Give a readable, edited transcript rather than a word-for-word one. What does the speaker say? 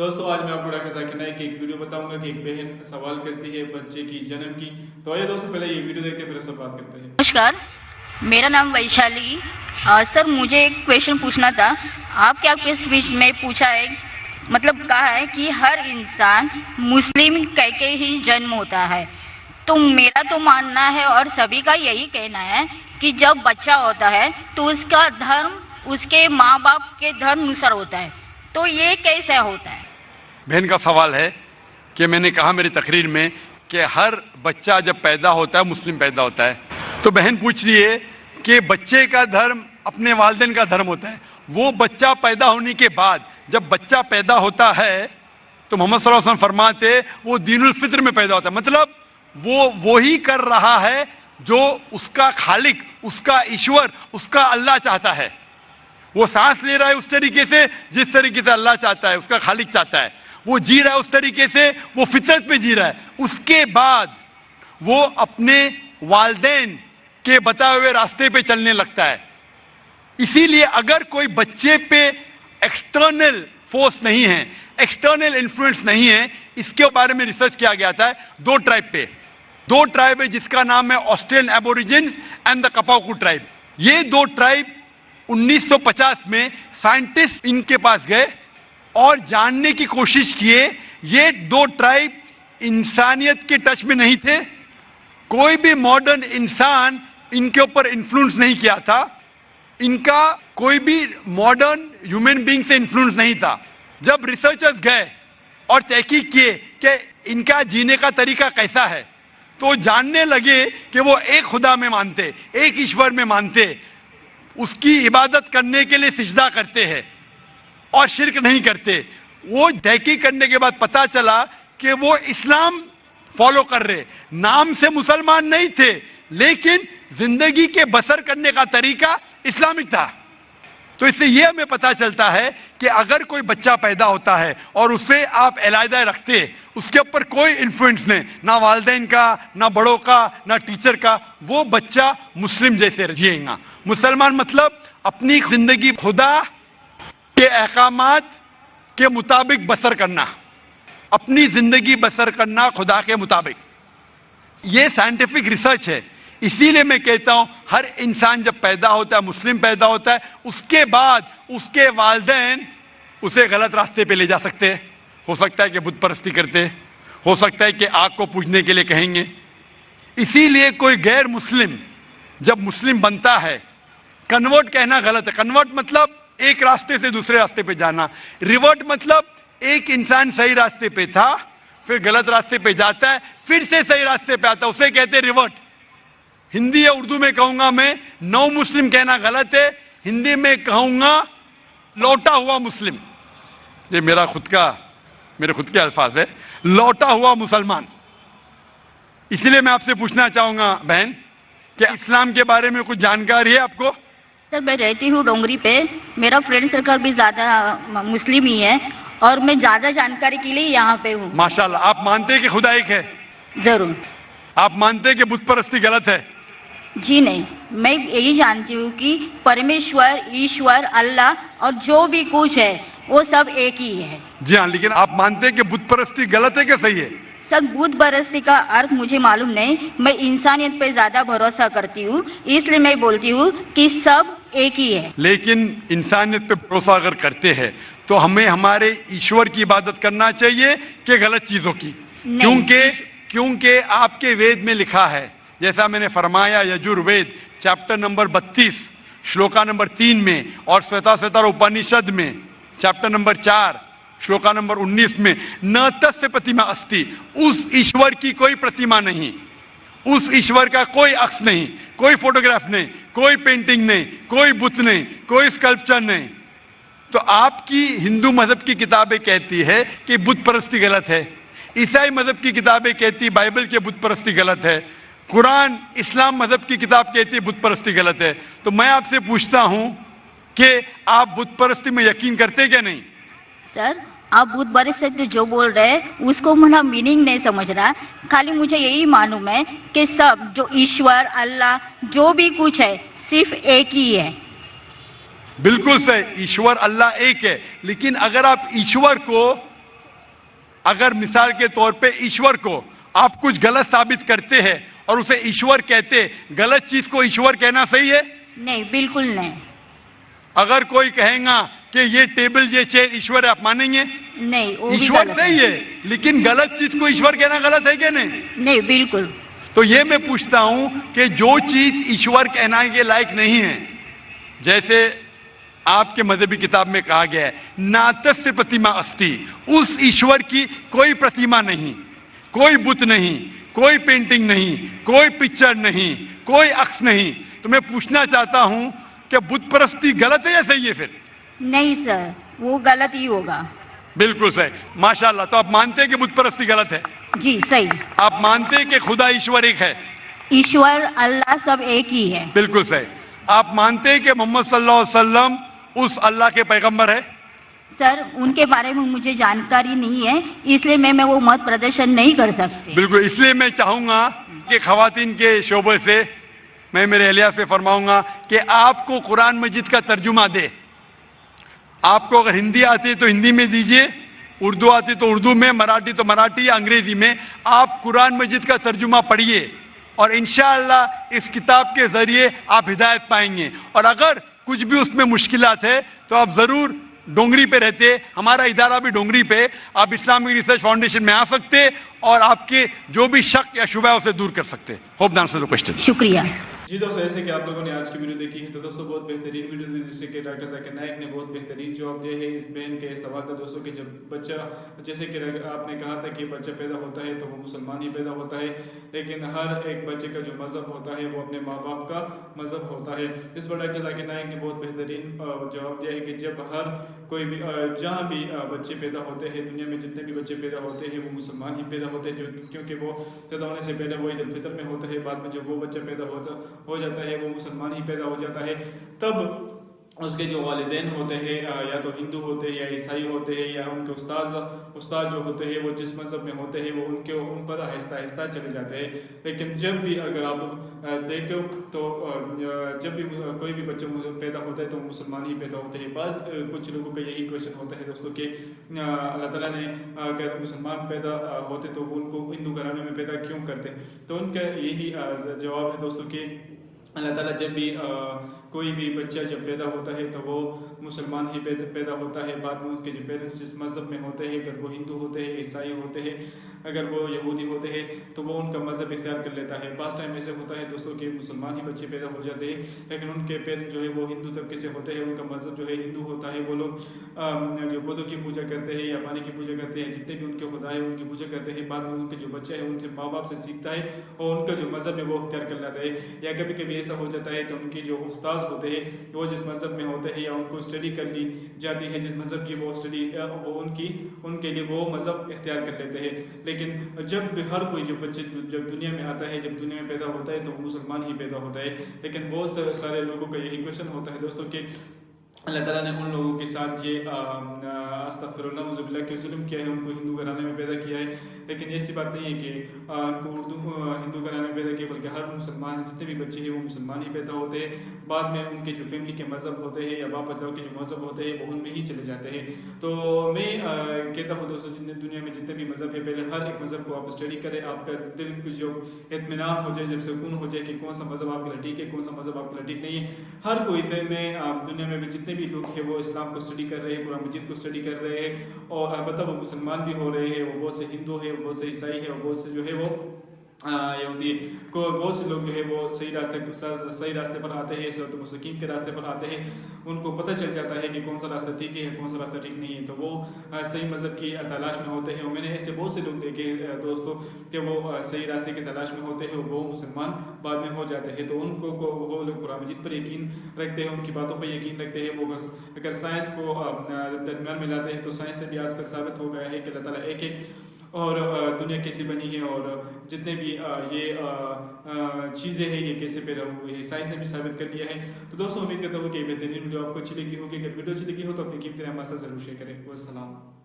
دوستو آج میں آپ کو ڈاکٹر ذاکر نائک کی ایک ویڈیو بتاؤں گا کہ ایک بہن سوال کرتی ہے بچے کی جنم کی. تو آئیے دوستو پہلے یہ ویڈیو دیکھ کے پھر اس پر بات کرتے ہیں. نمسکار، میرا نام ویشالی. سر مجھے ایک کویشچن پوچھنا تھا. آپ کیا اسپیچ میں پوچھا ہے، مطلب کہا ہے کہ ہر انسان مسلم کہہ کے ہی جنم ہوتا ہے. تو میرا تو ماننا ہے اور سبھی کا یہی کہنا ہے کہ جب بچہ ہوتا ہے تو اس کا دھرم اس کے ماں باپ کے دھرم انوسار ہوتا ہے. تو یہ کیسے ہوتا ہے؟ بہن کا سوال ہے کہ میں نے کہا میری تقریر میں کہ ہر بچہ جب پیدا ہوتا ہے مسلم پیدا ہوتا ہے. تو بہن پوچھ رہی ہے کہ بچے کا دھرم اپنے والدین کا دھرم ہوتا ہے. وہ بچہ پیدا ہونے کے بعد جب بچہ پیدا ہوتا ہے تو محمد صلی اللہ علیہ وسلم فرماتے وہ دین الفطر میں پیدا ہوتا ہے. مطلب وہ وہی کر رہا ہے جو اس کا خالق، اس کا ایشور، اس کا اللہ چاہتا ہے. وہ سانس لے رہا ہے اس طریقے سے جس طریقے سے اللہ چاہتا ہے، اس کا خالق چاہتا ہے. وہ جی رہا ہے اس طریقے سے، وہ فطرت پہ جی رہا ہے. اس کے بعد وہ اپنے والدین کے بتائے ہوئے راستے پہ چلنے لگتا ہے. اسی لیے اگر کوئی بچے پہ ایکسٹرنل فورس نہیں ہے، ایکسٹرنل انفلوئنس نہیں ہے، اس کے بارے میں ریسرچ کیا گیا تھا دو ٹرائب پہ. دو ٹرائب ہے جس کا نام ہے آسٹریلین ایبوریجنز اینڈ دا کپاکو ٹرائب. یہ دو ٹرائب 1950 میں سائنٹسٹ ان کے پاس گئے اور جاننے کی کوشش کیے. یہ دو ٹرائب انسانیت کے ٹچ میں نہیں تھے. کوئی بھی ماڈرن انسان ان کے اوپر انفلوئنس نہیں کیا تھا. ان کا کوئی بھی ماڈرن ہیومن بینگ سے انفلوئنس نہیں تھا. جب ریسرچرز گئے اور تحقیق کیے کہ ان کا جینے کا طریقہ کیسا ہے تو جاننے لگے کہ وہ ایک خدا میں مانتے، ایک ایشور میں مانتے، اس کی عبادت کرنے کے لیے سجدہ کرتے ہیں اور شرک نہیں کرتے. وہ تحقیق کرنے کے بعد پتا چلا کہ وہ اسلام فالو کر رہے. نام سے مسلمان نہیں تھے لیکن زندگی کے بسر کرنے کا طریقہ اسلامک تھا. تو اس سے یہ ہمیں پتا چلتا ہے کہ اگر کوئی بچہ پیدا ہوتا ہے اور اسے آپ علیحدہ رکھتے، اس کے اوپر کوئی انفلوئنس نہیں، نہ والدین کا، نہ بڑوں کا، نہ ٹیچر کا، وہ بچہ مسلم جیسے جیے گا. مسلمان مطلب اپنی زندگی خدا کے احکامات کے مطابق بسر کرنا، اپنی زندگی بسر کرنا خدا کے مطابق. یہ سائنٹیفک ریسرچ ہے. اسی لیے میں کہتا ہوں ہر انسان جب پیدا ہوتا ہے، مسلم پیدا ہوتا ہے، اس کے بعد اس کے والدین اسے غلط راستے پہ لے جا سکتے ہیں. ہو سکتا ہے کہ بت پرستی کرتے، ہو سکتا ہے کہ آگ کو پوجنے کے لیے کہیں گے. اسی لیے کوئی غیر مسلم جب مسلم بنتا ہے، کنورٹ کہنا غلط ہے. کنورٹ مطلب ایک راستے سے دوسرے راستے پہ جانا. ریورٹ مطلب ایک انسان صحیح راستے پہ تھا پھر غلط راستے پہ جاتا ہے پھر سے صحیح راستے پہ آتا ہے، اسے کہتے ہیں ریورٹ. ہندی یا اردو میں کہوں گا میں نو مسلم کہنا غلط ہے. ہندی میں کہوں گا لوٹا ہوا مسلم. یہ میرے خود کے الفاظ ہے، لوٹا ہوا مسلمان. اسی لیے میں آپ سے پوچھنا چاہوں گا بہن کہ اسلام کے بارے میں کچھ جانکاری ہے آپ کو؟ سر میں رہتی ہوں ڈونگری پہ. میرا فرینڈ سرکل بھی زیادہ مسلم ہی ہے اور میں زیادہ جانکاری کے لیے یہاں پہ ہوں. ماشاءاللہ. آپ مانتے ہیں کہ خدا ایک ہے؟ ضرور. آپ مانتے ہیں کہ بت پرستی غلط ہے؟ جی نہیں، میں یہی جانتی ہوں کہ پرمیشور، ایشور، اللہ اور جو بھی کچھ ہے وہ سب ایک ہی ہے. جی ہاں، لیکن آپ مانتے ہیں کہ بت پرستی غلط ہے کہ صحیح ہے؟ سر بت پرستی کا ارتھ مجھے معلوم نہیں. میں انسانیت پہ زیادہ بھروسہ کرتی ہوں، اس لیے میں بولتی ہوں کہ سب ایک ہی ہے. لیکن انسانیت پہ بھروسہ اگر کرتے ہیں تو ہمیں ہمارے ایشور کی عبادت کرنا چاہیے کہ غلط چیزوں کی؟ کیونکہ آپ کے وید میں لکھا ہے، جیسا میں نے فرمایا یجوروید چیپٹر نمبر 32 شلوکا نمبر 3 میں اور سویتا سوتر اپنیشد میں چیپٹر نمبر 4 شلوکا نمبر 19 میں نہ تس پرتیما استی، اس ایشور کی کوئی پرتیما نہیں، اس ایشور کا کوئی عکس نہیں، کوئی فوٹوگراف نہیں، کوئی پینٹنگ نہیں، کوئی بت نہیں، کوئی اسکلپچر نہیں. تو آپ کی ہندو مذہب کی کتابیں کہتی ہے کہ بت پرستی غلط ہے. عیسائی مذہب کی کتابیں کہتی بائبل کے بت پرستی غلط ہے. قرآن اسلام مذہب کی کتاب کہتی ہے بت پرستی غلط ہے. تو میں آپ سے پوچھتا ہوں کہ آپ بت پرستی میں یقین کرتے کیا نہیں؟ سر آپ بت پرستی جو بول رہے ہیں اس کو میرا میننگ نہیں سمجھ رہا. خالی مجھے یہی معلوم ہے کہ سب جو ایشور، اللہ، جو بھی کچھ ہے صرف ایک ہی ہے. بالکل صحیح، ایشور اللہ ایک ہے. لیکن اگر آپ ایشور کو اگر مثال کے طور پہ ایشور کو آپ کچھ غلط ثابت کرتے ہیں اور اسے ایشور کہتے، غلط چیز کو ایشور کہنا صحیح ہے؟ نہیں، بالکل نہیں. اگر کوئی کہیں گا کہ یہ ٹیبل یہ چیئر ایشور ہے، آپ مانیں گے؟ نہیں، وہ بھی ایشور غلط ہے. صحیح ہے، لیکن غلط چیز کو ایشور کہنا غلط ہے کہ نہیں؟ نہیں، بالکل. تو یہ میں پوچھتا ہوں کہ جو چیز ایشور کہنا کے لائق نہیں ہے، جیسے آپ کے مذہبی کتاب میں کہا گیا ہے ناتسیہ پرتیما استی، اس ایشور کی کوئی پرتیما نہیں، کوئی بت نہیں، کوئی پینٹنگ نہیں، کوئی پکچر نہیں، کوئی عکس نہیں. تو میں پوچھنا چاہتا ہوں کہ بت پرستی غلط ہے یا صحیح ہے؟ پھر نہیں سر، وہ غلط ہی ہوگا. بالکل صحیح، ماشاءاللہ. تو آپ مانتے ہیں کہ بت پرستی غلط ہے؟ جی صحیح. آپ مانتے ہیں کہ خدا ایشور ایک ہے؟ ایشور اللہ سب ایک ہی ہے. بالکل صحیح. آپ مانتے ہیں کہ محمد صلی اللہ علیہ وسلم اس اللہ کے پیغمبر ہے؟ سر ان کے بارے میں مجھے جانکاری نہیں ہے، اس لیے میں وہ مت پردرشن نہیں کر سکتی. بالکل. اس لیے میں چاہوں گا کہ خواتین کے شعبے سے میں میرے اہلیہ سے فرماؤں گا کہ آپ کو قرآن مجید کا ترجمہ دے. آپ کو اگر ہندی آتی ہے تو ہندی میں دیجئے، اردو آتی تو اردو میں، مراٹھی تو مراٹھی یا انگریزی میں. آپ قرآن مجید کا ترجمہ پڑھیے اور انشاءاللہ اس کتاب کے ذریعے آپ ہدایت پائیں گے. اور اگر کچھ بھی اس میں مشکلات ہے تو آپ ضرور ڈونگری پہ رہتے، ہمارا ادارہ بھی ڈونگری پہ، آپ اسلامک ریسرچ فاؤنڈیشن میں آ سکتے اور آپ کے جو بھی شک یا شبہ ہے اسے دور کر سکتے. Hope the answer the question. شکریہ. جی دوستوں، ایسے کہ آپ لوگوں نے آج کی ویڈیو دیکھی ہے تو دوستوں بہت بہترین ویڈیو دی، جسے کہ ڈاکٹر ذاکر نائک نے بہت بہترین جواب دیا ہے اس بہن کے سوال کا. دوستوں کہ جب بچہ، جیسے کہ آپ نے کہا تھا کہ بچہ پیدا ہوتا ہے تو وہ مسلمان ہی پیدا ہوتا ہے، لیکن ہر ایک بچے کا جو مذہب ہوتا ہے وہ اپنے ماں باپ کا مذہب ہوتا ہے. اس پر ڈاکٹر ذاکر نائک نے بہت بہترین جواب دیا ہے کہ جب ہر کوئی بھی جہاں بھی بچے پیدا ہوتے ہیں، دنیا میں جتنے بھی بچے پیدا ہوتے ہیں وہ مسلمان ہی پیدا ہوتے ہیں، کیونکہ وہ پیدا ہونے سے پہلے وہ عید الفطر میں ہوتا ہے. بعد میں جب وہ بچہ پیدا ہو جاتا ہے، وہ مسلمان ہی پیدا ہو جاتا ہے، تب اس کے جو والدین ہوتے ہیں یا تو ہندو ہوتے ہیں یا عیسائی ہوتے ہیں یا ان کے استاد جو ہوتے ہیں وہ جس مذہب میں ہوتے ہیں وہ ان پر آہستہ آہستہ چلے جاتے ہیں. لیکن جب بھی اگر آپ دیکھو تو جب بھی کوئی بھی بچہ پیدا ہوتا ہے تو مسلمان ہی پیدا ہوتے ہیں. کچھ لوگوں کا یہی کویشچن ہوتا ہے دوستوں کہ اللہ تعالیٰ نے اگر مسلمان پیدا ہوتے تو ان کو ہندو گھرانے میں پیدا کیوں کرتے؟ تو ان کا یہی جواب ہے دوستوں کہ اللہ تعالیٰ جب بھی کوئی بھی بچہ جب پیدا ہوتا ہے تو وہ مسلمان ہی پیدا ہوتا ہے. بعد میں اس کے جو پیرنٹس جس مذہب میں ہوتے ہیں، اگر وہ ہندو ہوتے ہیں، عیسائی ہوتے ہیں، اگر وہ یہودی ہوتے ہیں تو وہ ان کا مذہب اختیار کر لیتا ہے. بعض ٹائم ایسے ہوتا ہے دوستوں کہ مسلمان ہی بچے پیدا ہو جاتے ہیں لیکن ان کے پیرنٹس جو ہے وہ ہندو طبقے سے ہوتے ہیں، ان کا مذہب جو ہے ہندو ہوتا ہے. وہ لوگ جو بدھوں کی پوجا کرتے ہیں یا پانی کی پوجا کرتے ہیں، جتنے بھی ان کے خدا ہے ان کی پوجا کرتے ہیں. بعد میں ان کے جو بچہ ہے ان سے ماں باپ سے سیکھتا ہے اور ان کا جو مذہب ہے وہ اختیار کر لیتا ہے. یا کبھی کبھی ایسا ہو جاتا ہے تو ان کی جو استاد ہوتے ہیں وہ جس مذہب میں ہوتے ہیں یا ان کو اسٹڈی کر لی جاتی ہے جس مذہب کی وہ اسٹڈی وہ ان کے لیے وہ مذہب اختیار کر لیتے ہیں. لیکن جب ہر کوئی جو بچے جب دنیا میں آتا ہے، جب دنیا میں پیدا ہوتا ہے تو وہ مسلمان ہی پیدا ہوتا ہے. لیکن بہت سارے لوگوں کا یہی کویشچن ہوتا ہے دوستوں کہ اللہ تعالیٰ نے ان لوگوں کے ساتھ یہ استغفر اللہ نعوذ باللہ کہ ظلم کیا ہے، ان کو ہندو گھرانے میں پیدا کیا ہے. لیکن ایسی بات نہیں ہے کہ ان کو ہندو گھرانے میں پیدا کیا، بلکہ ہر مسلمان جتنے بھی بچے ہیں وہ مسلمان ہی پیدا ہوتے ہیں. بعد میں ان کے جو فیملی کے مذہب ہوتے ہیں یا باپ دادا کے جو مذہب ہوتے ہیں وہ ان میں ہی چلے جاتے ہیں. تو میں کہتا ہوں دوستوں جتنے دنیا میں جتنے بھی مذہب ہے پہلے ہر ایک مذہب کو آپ اسٹڈی کریں، آپ کا دل کو جو اطمینان ہو جائے، جب سکون ہو جائے کہ کون سا مذہب آپ کے لیے ٹھیک ہے، کون سا مذہب آپ کے لیے ٹھیک نہیں ہے. ہر کوئی میں دنیا میں جتنے بھی لوگ ہیں وہ اسلام کو اسٹڈی کر رہے ہیں، قرآن مجید کو اسٹڈی کر رہے ہیں اور البتہ وہ مسلمان بھی ہو رہے ہیں، وہ بہت سے ہندو ہیں، بہت سے عیسائی ہیں اور بہت سے جو ہے وہ یہودی کو، بہت سے لوگ جو ہے وہ صحیح راستے پر آتے ہیں، صراط مستقیم کے راستے پر آتے ہیں. ان کو پتہ چل جاتا ہے کہ کون سا راستہ ٹھیک ہے کون سا راستہ ٹھیک نہیں ہے، تو وہ صحیح مذہب کی تلاش میں ہوتے ہیں. اور میں نے ایسے بہت سے لوگ دیکھے دوستوں کہ وہ صحیح راستے کی تلاش میں ہوتے ہیں، وہ مسلمان بعد میں ہو جاتے ہیں. تو ان کو وہ لوگ قرآن مجید پر یقین رکھتے ہیں، ان کی باتوں پر یقین رکھتے ہیں. وہ اگر سائنس کو درمیان میں لاتے ہیں تو سائنس سے بھی آج کل ثابت ہو گیا ہے کہ اللہ تعالیٰ ایک ہے اور دنیا کیسی بنی ہے اور جتنے بھی یہ چیزیں ہیں یہ کیسے پیدا ہوئی ہے، سائنس نے بھی ثابت کر لیا ہے. تو دوستوں امید کرتا ہوں کہ بہترین ویڈیو آپ کو اچھی لگی ہوگی. اگر ویڈیو اچھی لگی ہو تو اپنی قیمتی رائے ہمارے ساتھ ضرور شیئر کریں. والسلام.